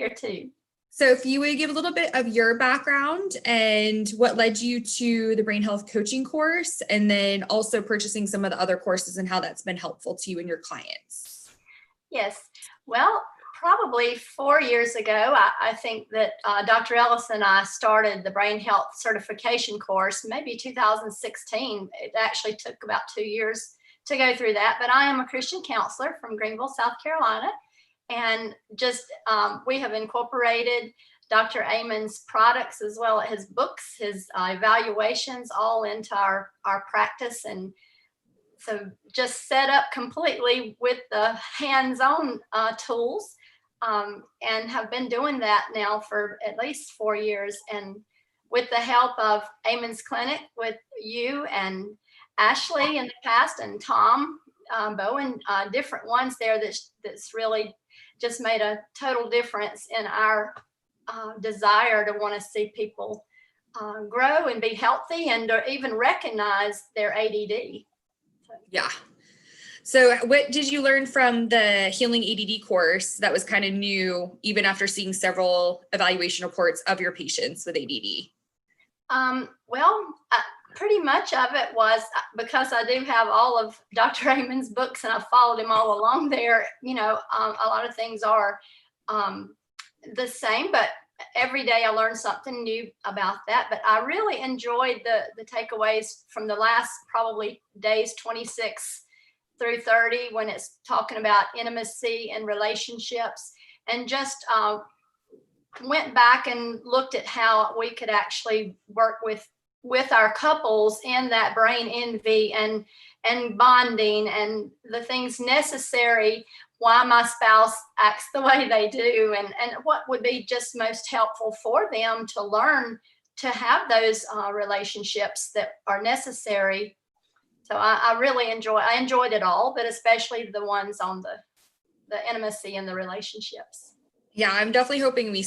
here too. So if you would give a little bit of your background and what led you to the brain health coaching course, and then also purchasing some of the other courses and how that's been helpful to you and your clients. Yes. Well, probably 4 years ago, I think that Dr. Ellis and I started the brain health certification course, maybe 2016. It actually took about 2 years to go through that, but I am a Christian counselor from Greenville, South Carolina. And just we have incorporated Dr. Amen's products as well as his books, his evaluations, all into our practice. And so just set up completely with the hands-on tools, and have been doing that now for at least 4 years. And with the help of Amen's Clinic, with you and Ashley in the past, and Tom Bowen, different ones there that's really just made a total difference in our desire to want to see people grow and be healthy and even recognize their ADD. Yeah. So what did you learn from the Healing ADD course that was kind of new, even after seeing several evaluation reports of your patients with ADD? Well, pretty much of it was because I do have all of Dr. Amen's books and I've followed him all along there. You know, a lot of things are the same, but every day I learn something new about that. But I really enjoyed the takeaways from the last probably days 26 through 30, when it's talking about intimacy and relationships, and just went back and looked at how we could actually work with our couples in that brain envy and bonding and the things necessary why my spouse acts the way they do, and what would be just most helpful for them to learn to have those relationships that are necessary. So I really enjoyed it all, but especially the ones on the intimacy and the relationships. Yeah, I'm definitely hoping we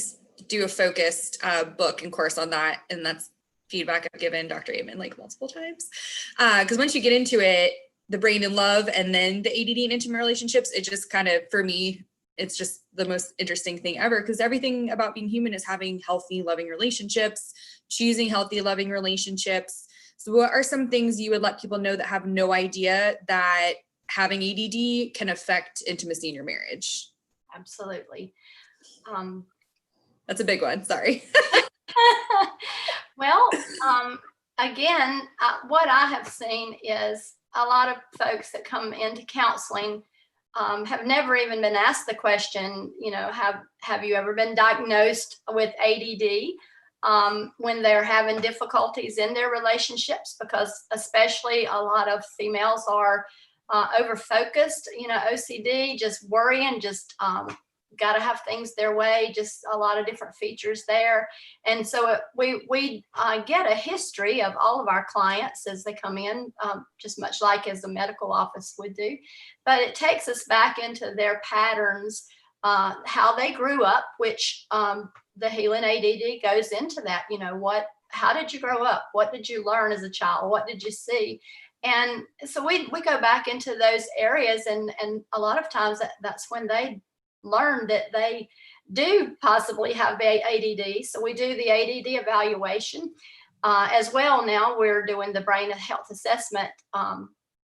do a focused book and course on that. And that's feedback I've given Dr. Amen like multiple times. Because once you get into it, the brain and love, and then the ADD and intimate relationships, it just kind of, for me, it's just the most interesting thing ever, because everything about being human is having healthy, loving relationships, choosing healthy, loving relationships. So what are some things you would let people know that have no idea that having ADD can affect intimacy in your marriage? Absolutely. That's a big one. Sorry. Well, again, what I have seen is a lot of folks that come into counseling have never even been asked the question, you know, have you ever been diagnosed with ADD? When they're having difficulties in their relationships, because especially a lot of females are over-focused, you know, OCD, just worrying, just got to have things their way, just a lot of different features there. And so we get a history of all of our clients as they come in, just much like as the medical office would do. But it takes us back into their patterns, how they grew up, which the Healing ADD goes into that. You know, how did you grow up? What did you learn as a child? What did you see? And so we go back into those areas, and a lot of times that's when they learn that they do possibly have ADD. So we do the ADD evaluation as well. Now we're doing the brain health assessment,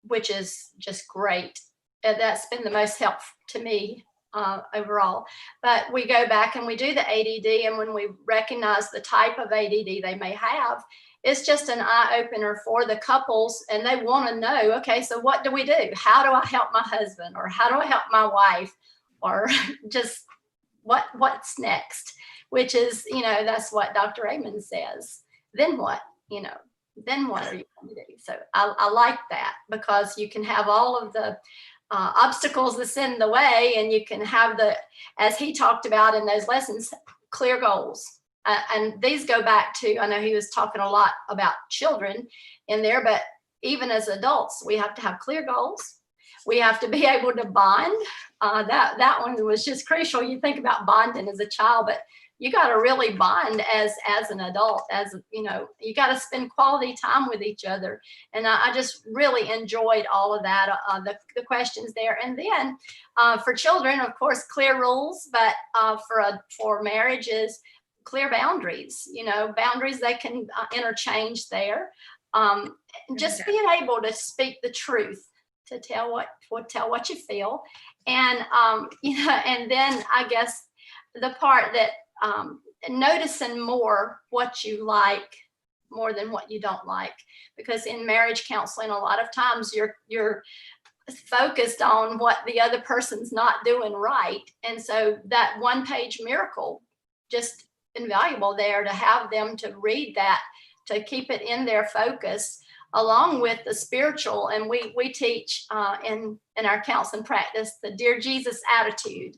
which is just great. That's been the most helpful to me overall. But we go back and we do the ADD, and when we recognize the type of ADD they may have, it's just an eye-opener for the couples, and they want to know, okay, so what do we do? How do I help my husband, or how do I help my wife, or just what's next? Which is, you know, that's what Dr. Amen says. Then what? You know, then what are you going to do? So I like that, because you can have all of the obstacles that's in the way, and you can have as he talked about in those lessons, clear goals. And these go back to, I know he was talking a lot about children in there, but even as adults, we have to have clear goals. We have to be able to bond. That one was just crucial. You think about bonding as a child, but you got to really bond as an adult. As you know, you got to spend quality time with each other. And I just really enjoyed all of that. The questions there, and then for children, of course, clear rules, but for marriages, clear boundaries. You know, boundaries they can interchange there. Just being able to speak the truth, to tell what you feel, and you know, and then I guess the part that noticing more what you like more than what you don't like, because in marriage counseling a lot of times you're focused on what the other person's not doing right, and so that one-page miracle just invaluable there to have them to read that, to keep it in their focus, along with the spiritual. And we teach in our counseling practice the Dear Jesus attitude.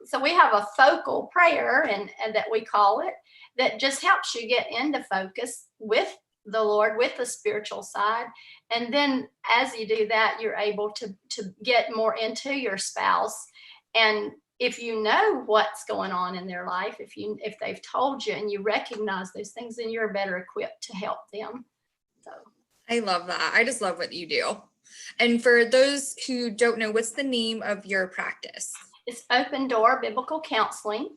So we have a focal prayer, and that we call it, that just helps you get into focus with the Lord, with the spiritual side. And then as you do that, you're able to get more into your spouse. And if you know what's going on in their life, if they've told you and you recognize those things, then you're better equipped to help them. So I love that. I just love what you do. And for those who don't know, what's the name of your practice? it's Open Door Biblical Counseling.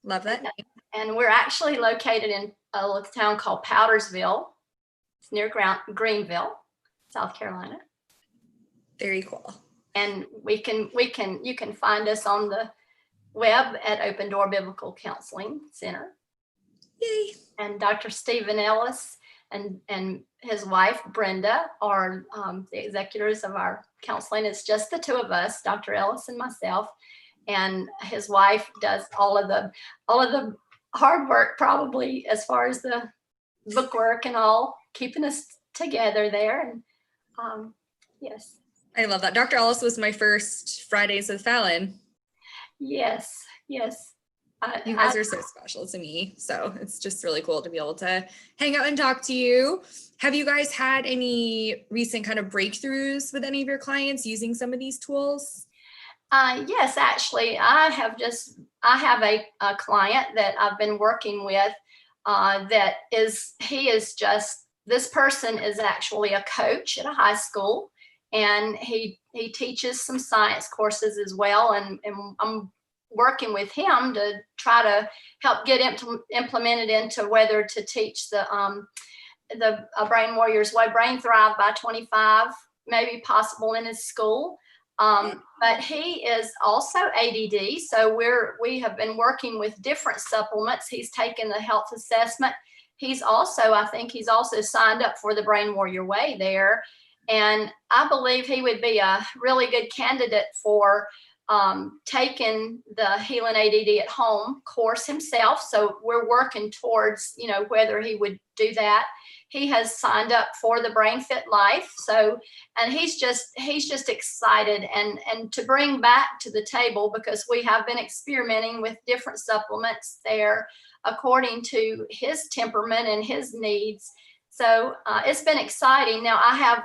Love that. And we're actually located in a little town called Powdersville. It's near Greenville, South Carolina. Very cool. And you can find us on the web at Open Door Biblical Counseling Center. Yay. And Dr. Stephen Ellis and his wife Brenda are the executors of our counseling. It's just the two of us, Dr. Ellis and myself, and his wife does all of the hard work, probably as far as the bookwork and all, keeping us together there. And yes. I love that. Dr. Ellis was my first Fridays with Fallon. Yes. You guys are so special to me. So it's just really cool to be able to hang out and talk to you. Have you guys had any recent kind of breakthroughs with any of your clients using some of these tools? Yes, actually, I have a client that I've been working with this person is actually a coach at a high school, and he teaches some science courses as well. And I'm working with him to try to help get implemented into whether to teach the Brain Warriors Way, Brain Thrive by 25, maybe possible in his school. But he is also ADD, so we have been working with different supplements. He's taken the health assessment. I think he's also signed up for the Brain Warrior Way there, and I believe he would be a really good candidate for taking the Healing ADD at Home course himself. So we're working towards, whether he would do that. He has signed up for the Brain Fit Life. So, and he's just excited and to bring back to the table, because we have been experimenting with different supplements there according to his temperament and his needs. So it's been exciting. Now I have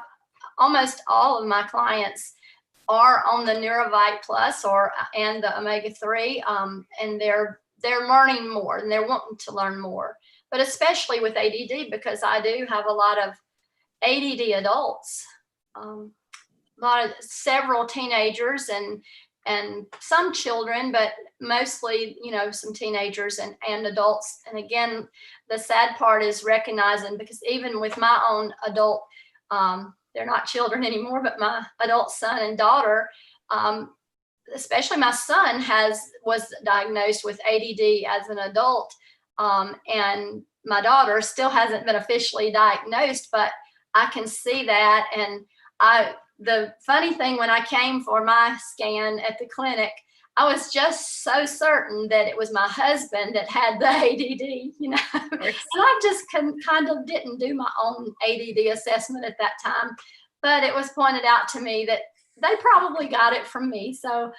almost all of my clients are on the Neurovite Plus and the Omega-3, and they're learning more and they're wanting to learn more. But especially with ADD, because I do have a lot of ADD adults, several teenagers and some children, but mostly, some teenagers and adults. And again, the sad part is recognizing, because even with my own adult, they're not children anymore, but my adult son and daughter, especially my son was diagnosed with ADD as an adult. And my daughter still hasn't been officially diagnosed, but I can see that. And the funny thing, when I came for my scan at the clinic, I was just so certain that it was my husband that had the ADD, and I just kind of didn't do my own ADD assessment at that time, but it was pointed out to me that they probably got it from me. So,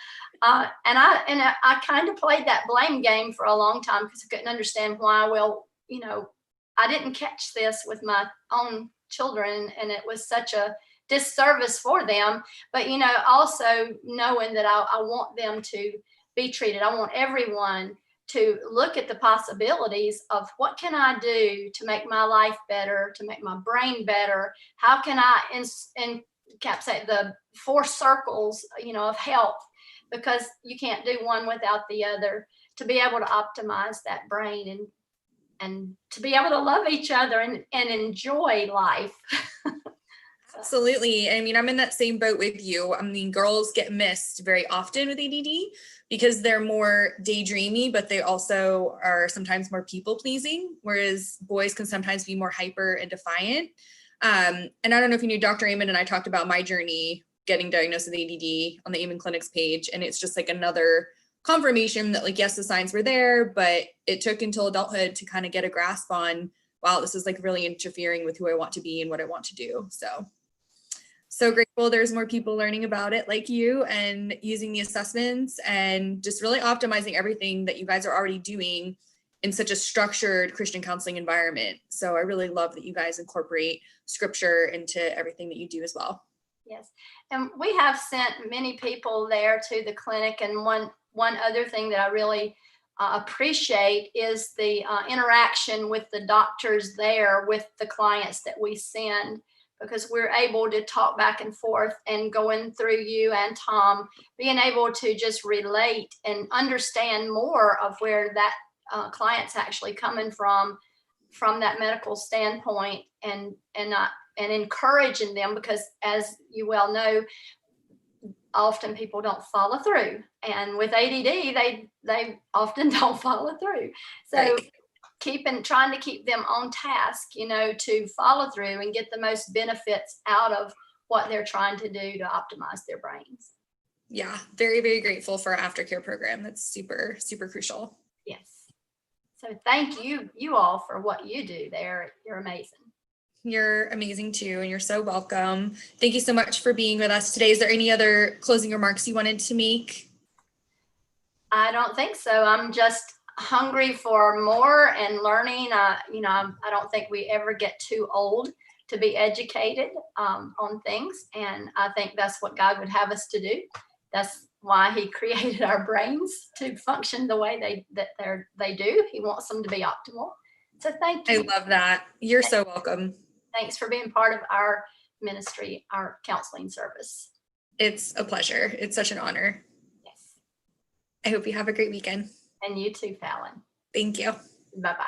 and I kind of played that blame game for a long time, because I couldn't understand why. Well, I didn't catch this with my own children, and it was such a disservice for them, but also knowing that I want them to be treated. I want everyone to look at the possibilities of what can I do to make my life better, to make my brain better. How can I encapsulate the 4 circles, of health, because you can't do one without the other, to be able to optimize that brain and to be able to love each other and enjoy life. Absolutely. I mean, I'm in that same boat with you. I mean, girls get missed very often with ADD because they're more daydreamy, but they also are sometimes more people pleasing, whereas boys can sometimes be more hyper and defiant. And I don't know if you knew, Dr. Amen and I talked about my journey getting diagnosed with ADD on the Amen Clinic's page. And it's just like another confirmation that, like, yes, the signs were there, but it took until adulthood to kind of get a grasp on, wow, this is like really interfering with who I want to be and what I want to do. So grateful there's more people learning about it like you and using the assessments and just really optimizing everything that you guys are already doing in such a structured Christian counseling environment. So I really love that you guys incorporate scripture into everything that you do as well. Yes. And we have sent many people there to the clinic. And one other thing that I really appreciate is the interaction with the doctors there with the clients that we send, because we're able to talk back and forth, and going through you and Tom, being able to just relate and understand more of where that client's actually coming from that medical standpoint, and encouraging them, because as you well know, often people don't follow through, and with ADD, they often don't follow through. So Right. trying to keep them on task, to follow through and get the most benefits out of what they're trying to do to optimize their brains. Yeah, very, very grateful for our aftercare program. That's super, super crucial. Yes. So thank you all for what you do there. You're amazing. You're amazing too, and you're so welcome. Thank you so much for being with us today. Is there any other closing remarks you wanted to make? I don't think so. I'm just hungry for more and learning. I don't think we ever get too old to be educated on things. And I think that's what God would have us to do. That's why he created our brains to function the way they do. He wants them to be optimal. So thank you. I love that. You're so welcome. Thanks for being part of our ministry, our counseling service. It's a pleasure. It's such an honor. Yes. I hope you have a great weekend. And you too, Fallon. Thank you. Bye-bye.